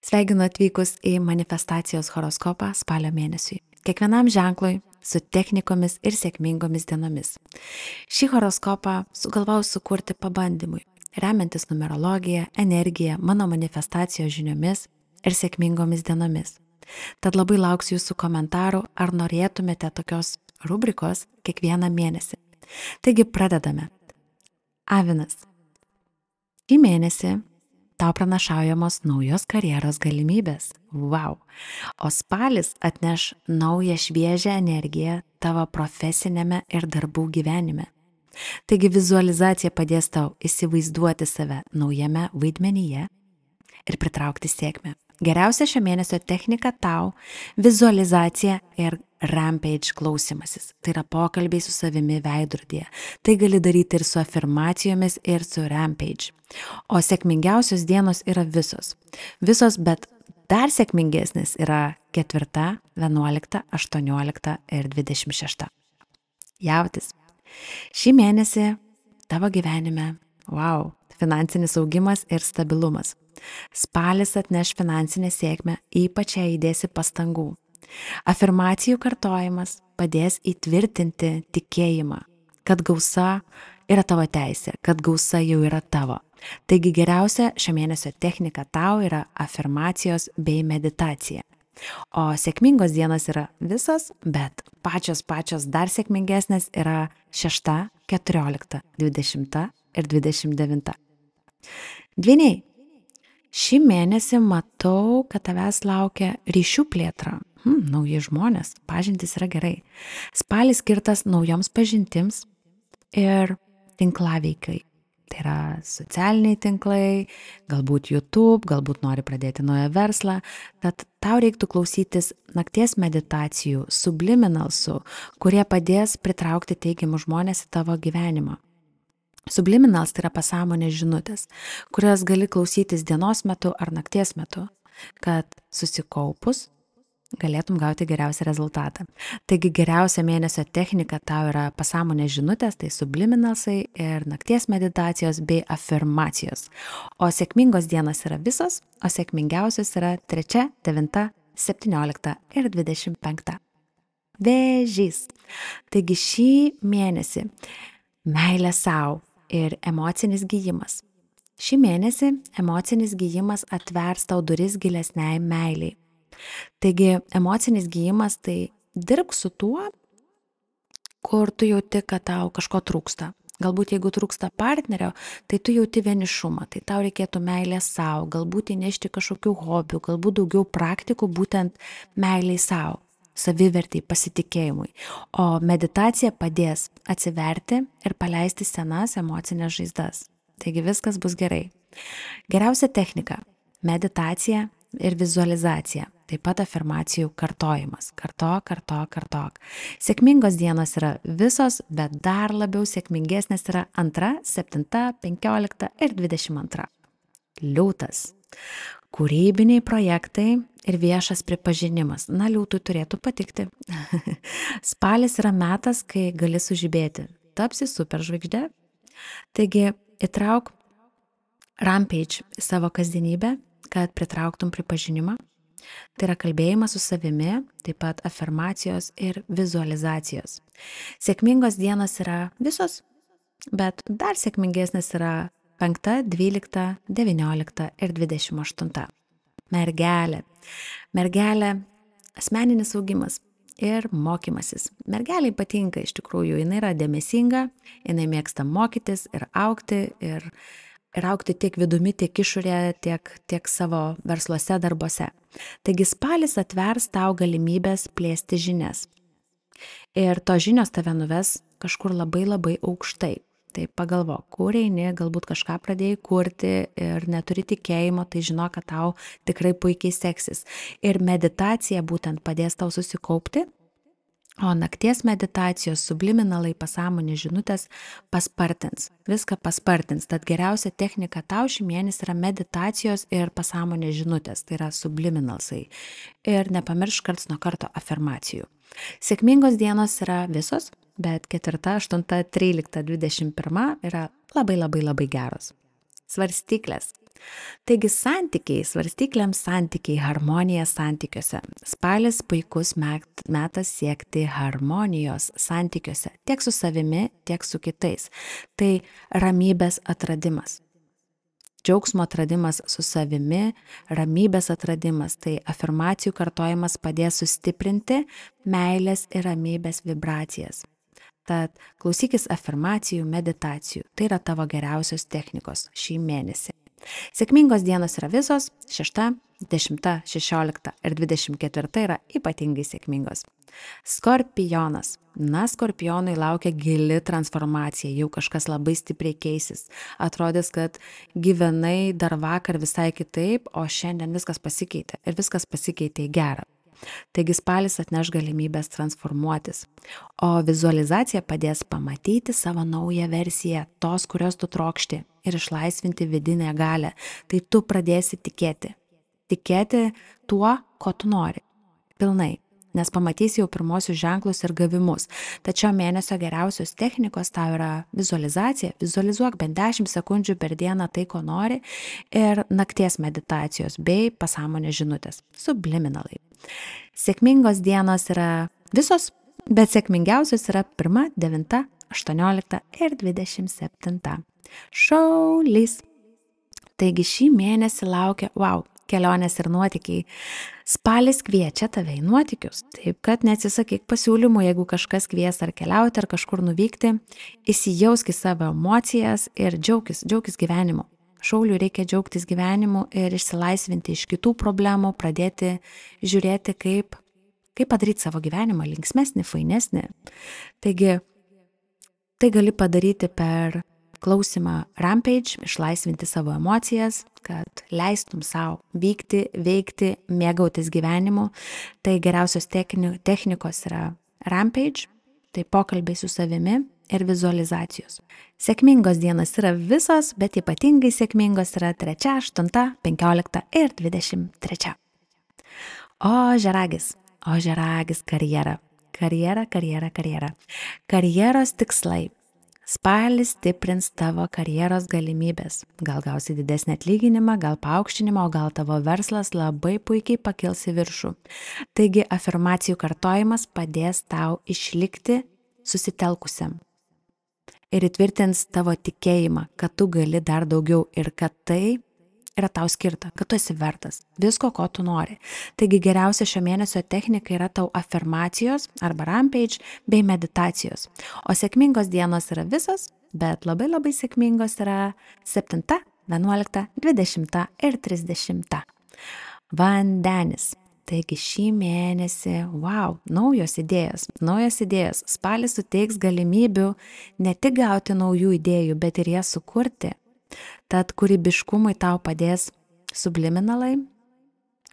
Sveikinu atvykus į manifestacijos horoskopą spalio mėnesiui. Kiekvienam ženklui su technikomis ir sėkmingomis dienomis. Šį horoskopą sugalvojau sukurti pabandymui, remiantis numerologija, energija, mano manifestacijos žiniomis ir sėkmingomis dienomis. Tad labai lauksiu jūsų komentarų, ar norėtumėte tokios rubrikos kiekvieną mėnesį. Taigi pradedame. Avinas. Šį mėnesį tau pranašaujamos naujos karjeros galimybės. Vau! O spalis atneš naują šviežią energiją tavo profesinėme ir darbų gyvenime. Taigi vizualizacija padės tau įsivaizduoti save naujame vaidmenyje ir pritraukti sėkmę. Geriausia šio mėnesio technika tau vizualizacija ir rampage klausimasis. Tai yra pokalbiai su savimi veidrodyje. Tai gali daryti ir su afirmacijomis, ir su rampage. O sėkmingiausios dienos yra visos. Visos, bet dar sėkmingesnis yra 4, 11, 18 ir 26. Jautis. Šį mėnesį tavo gyvenime, finansinis augimas ir stabilumas. Spalis atneš finansinę sėkmę, ypač jei įdėsi pastangų. Afirmacijų kartojimas padės įtvirtinti tikėjimą, kad gausa yra tavo teisė, kad gausa jau yra tavo. Taigi geriausia šio mėnesio technika tau yra afirmacijos bei meditacija. O sėkmingos dienos yra visos, bet pačios dar sėkmingesnės yra 6, 14, 20 ir 29. Dvyniai. Šį mėnesį matau, kad tavęs laukia ryšių plėtra. Nauji žmonės, pažintys yra gerai. Spalis skirtas naujoms pažintims ir tinklaveikai. Tai yra socialiniai tinklai, galbūt YouTube, galbūt nori pradėti naują verslą. Tad tau reiktų klausytis nakties meditacijų, subliminalsų, kurie padės pritraukti teigiamus žmonės į tavo gyvenimą. Subliminals tai yra pasąmonės žinutės, kurias gali klausytis dienos metu ar nakties metu, kad susikaupus galėtum gauti geriausią rezultatą. Taigi geriausia mėnesio technika tau yra pasąmonės žinutės, tai subliminalsai ir nakties meditacijos bei afirmacijos. O sėkmingos dienos yra visos, o sėkmingiausios yra 3, 9, 17 ir 25. Vėžys. Taigi šį mėnesį meilė sau ir emocinis gijimas. Šį mėnesį emocinis gijimas atvers tau duris gilesniai meiliai. Taigi emocinis gijimas tai dirbk su tuo, kur tu jauti, kad tau kažko trūksta. Galbūt jeigu trūksta partnerio, tai tu jauti vienišumą, tai tau reikėtų meilės sau, galbūt įnešti kažkokių hobių, galbūt daugiau praktikų būtent meiliai sau, savivertai, pasitikėjimui. O meditacija padės atsiverti ir paleisti senas emocinės žaizdas. Taigi viskas bus gerai. Geriausia technika – meditacija ir vizualizacija. Taip pat afirmacijų kartojimas. Kartok. Sėkmingos dienos yra visos, bet dar labiau sėkmingesnės yra 2, 7, 15 ir 22. Liūtas. Kūrybiniai projektai ir viešas pripažinimas. Liūtui turėtų patikti. Spalis yra metas, kai gali sužibėti. Tapsi superžvaigždė. Taigi įtrauk rampage į savo kasdienybę, kad pritrauktum pripažinimą. Tai yra kalbėjimas su savimi, taip pat afirmacijos ir vizualizacijos. Sėkmingos dienos yra visos, bet dar sėkmingesnės yra 5, 12, 19 ir 28. Mergelė. Mergelė – asmeninis augimas ir mokymasis. Mergeliai patinka iš tikrųjų, jinai yra dėmesinga, jinai mėgsta mokytis ir augti tiek vidumi, tiek išorėje, tiek savo versluose, darbuose. Taigi spalis atvers tau galimybės plėsti žinias. Ir tos žinios tave nuves kažkur labai aukštai. Tai pagalvok, kur eini, galbūt kažką pradėjai kurti ir neturi tikėjimo, tai žinok, kad tau tikrai puikiai seksis. Ir meditacija būtent padės tau susikaupti, o nakties meditacijos subliminalai pasąmonės žinutės paspartins. Viską paspartins. Tad geriausia technika tau šį mėnesį yra meditacijos ir pasąmonės žinutės, tai yra subliminalsai. Ir nepamiršk karts nuo karto afirmacijų. Sėkmingos dienos yra visos, bet 4, 8, 13, 21 yra labai geros. Svarstyklės. Taigi santykiai, svarstyklėms santykiai, harmonija santykiuose. Spalis puikus metas siekti harmonijos santykiuose, tiek su savimi, tiek su kitais. Tai ramybės atradimas. Džiaugsmo atradimas su savimi, ramybės atradimas, tai afirmacijų kartojimas padės sustiprinti meilės ir ramybės vibracijas. Tad klausykis afirmacijų, meditacijų. Tai yra tavo geriausios technikos šį mėnesį. Sėkmingos dienos yra visos, 6, 10, 16 ir 24 yra ypatingai sėkmingos. Skorpionas. Skorpionui laukia gili transformacija, jau kažkas labai stipriai keisis. Atrodys, kad gyvenai dar vakar visai kitaip, o šiandien viskas pasikeitė ir viskas pasikeitė į gerą. Taigi spalis atneš galimybės transformuotis, o vizualizacija padės pamatyti savo naują versiją, tos, kurios tu trokšti, ir išlaisvinti vidinę galią. Tai tu pradėsi tikėti. Tikėti tuo, ko tu nori. Pilnai. Nes pamatysi jau pirmosius ženklus ir gavimus. Tačiau mėnesio geriausios technikos tau yra vizualizacija. Vizualizuok bent 10 sekundžių per dieną tai, ko nori, ir nakties meditacijos bei pasąmonės žinutės. Subliminalai. Sėkmingos dienos yra visos, bet sėkmingiausios yra 1, 9, 18 ir 27. Šaulys. Taigi šį mėnesį laukia, kelionės ir nuotykiai. Spalis kviečia tave į nuotykius, taip kad neatsisakyk pasiūlymų, jeigu kažkas kvies ar keliauti, ar kažkur nuvykti, įsijausk į savo emocijas ir džiaukis gyvenimu. Šauliui reikia džiaugtis gyvenimu ir išsilaisvinti iš kitų problemų, pradėti žiūrėti, kaip padaryti savo gyvenimą linksmesnį, fainesnį. Taigi, tai gali padaryti per klausimą Rampage, išlaisvinti savo emocijas, kad leistum savo vykti, veikti, mėgautis gyvenimu. Tai geriausios technikos yra Rampage, tai pokalbiai su savimi ir vizualizacijos. Sėkmingos dienos yra visos, bet ypatingai sėkmingos yra 3, 8, 15 ir 23. Ožiaragis karjera. Karjeros tikslai. Spalis stiprins tavo karjeros galimybės. Gal gausi didesnį atlyginimą, gal paaukštinimą, o gal tavo verslas labai puikiai pakils į viršų. Taigi afirmacijų kartojimas padės tau išlikti susitelkusiam ir įtvirtins tavo tikėjimą, kad tu gali dar daugiau ir kad tai yra tau skirta, kad tu esi vertas visko, ko tu nori. Taigi geriausia šio mėnesio technika yra tau afirmacijos arba Rampage bei meditacijos. O sėkmingos dienos yra visos, bet labai labai sėkmingos yra 7, 11, 20 ir 30. Vandenis. Taigi šį mėnesį, naujos idėjos. Spalis suteiks galimybių ne tik gauti naujų idėjų, bet ir jas sukurti. Tad kūrybiškumui tau padės subliminalai,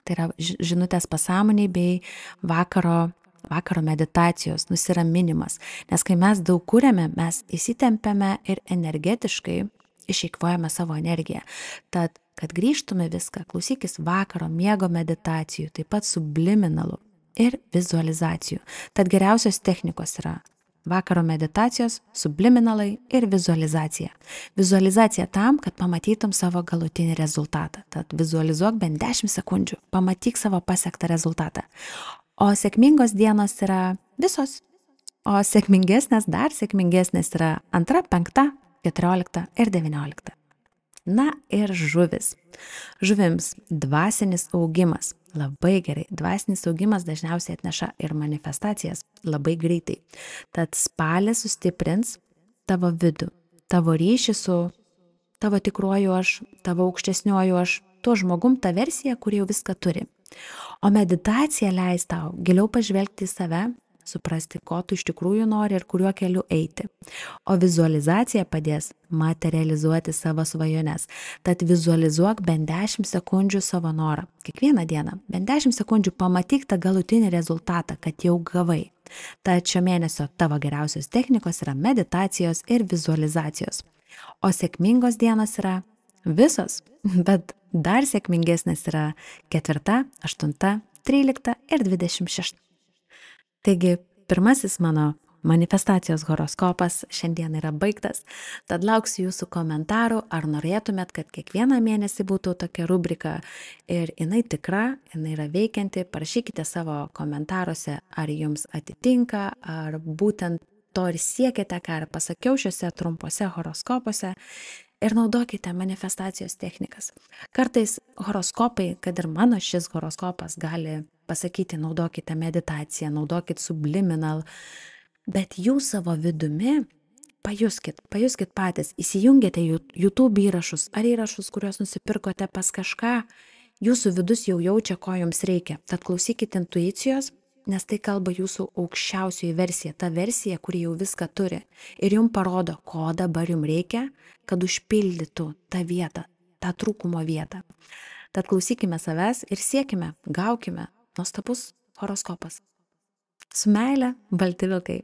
tai yra žinutės pasąmoniai bei vakaro meditacijos, nusiraminimas. Nes kai mes daug kuriame, mes įsitempiame ir energetiškai išeikvojame savo energiją. Tad, kad grįžtume viską, klausykis vakaro miego meditacijų, taip pat subliminalų ir vizualizacijų. Tad geriausios technikos yra vakaro meditacijos, subliminalai ir vizualizacija. Vizualizacija tam, kad pamatytum savo galutinį rezultatą. Tad vizualizuok bent 10 sekundžių, pamatyk savo pasiektą rezultatą. O sėkmingos dienos yra visos. O dar sėkmingesnės yra 2, 5, 14 ir 19. Ir žuvis. Žuvims dvasinis augimas. Labai gerai. Dvasinis augimas dažniausiai atneša ir manifestacijas labai greitai. Tad spalis sustiprins tavo vidų, tavo ryšį su tavo tikruoju aš, tavo aukštesniuoju aš, tuo žmogum, ta versija, kuri jau viską turi. O meditacija leis tau giliau pažvelgti į save, suprasti, ko tu iš tikrųjų nori ir kuriuo keliu eiti. O vizualizacija padės materializuoti savo svajones. Tad vizualizuok bent 10 sekundžių savo norą. Kiekvieną dieną bent 10 sekundžių pamatyk tą galutinį rezultatą, kad jau gavai. Tad šio mėnesio tavo geriausios technikos yra meditacijos ir vizualizacijos. O sėkmingos dienos yra visos, bet dar sėkmingesnės yra 4, 8, 13 ir 26. Taigi, pirmasis mano manifestacijos horoskopas šiandien yra baigtas, tad lauksiu jūsų komentarų, ar norėtumėt, kad kiekvieną mėnesį būtų tokia rubrika ir jinai tikra, jinai yra veikianti. Parašykite savo komentaruose, ar jums atitinka, ar būtent to ir siekiate, ką ir pasakiau šiuose trumpuose horoskopuose. Ir naudokite manifestacijos technikas. Kartais horoskopai, kad ir mano šis horoskopas gali pasakyti, naudokite meditaciją, naudokit subliminal, bet jūs savo vidumi pajuskit patys, įsijungėte YouTube įrašus ar įrašus, kuriuos nusipirkote pas kažką, jūsų vidus jau jaučia, ko jums reikia. Tad klausykite intuicijos, nes tai kalba jūsų aukščiausioji versija, ta versija, kuri jau viską turi ir jums parodo, ko dabar jums reikia, kad užpildytų tą vietą, tą trūkumo vietą. Tad klausykime savęs ir siekime, gaukime nuostabus horoskopas. Su meile, balti vilkai.